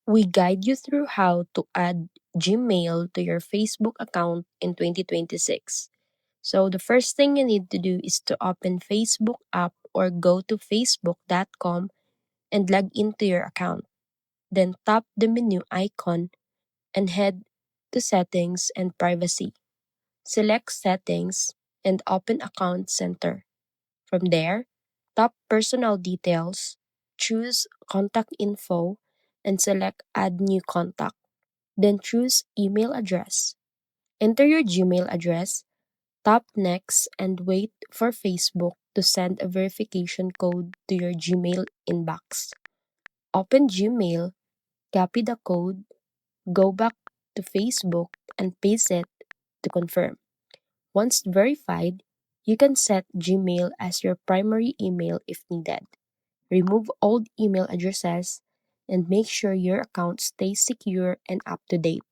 We guide you through how to add Gmail to your Facebook account in 2026. So the first thing you need to do is to open Facebook app or go to facebook.com and log into your account. Then tap the menu icon and head to settings and privacy. Select settings and open account center. From there, tap personal details, choose contact info, and select add new contact. Then choose email address. Enter your Gmail address, tap next, and wait for Facebook to send a verification code to your Gmail inbox. Open Gmail, copy the code, go back to Facebook, and paste it to confirm. Once verified, you can set Gmail as your primary email if needed. Remove old email addresses and make sure your account stays secure and up to date.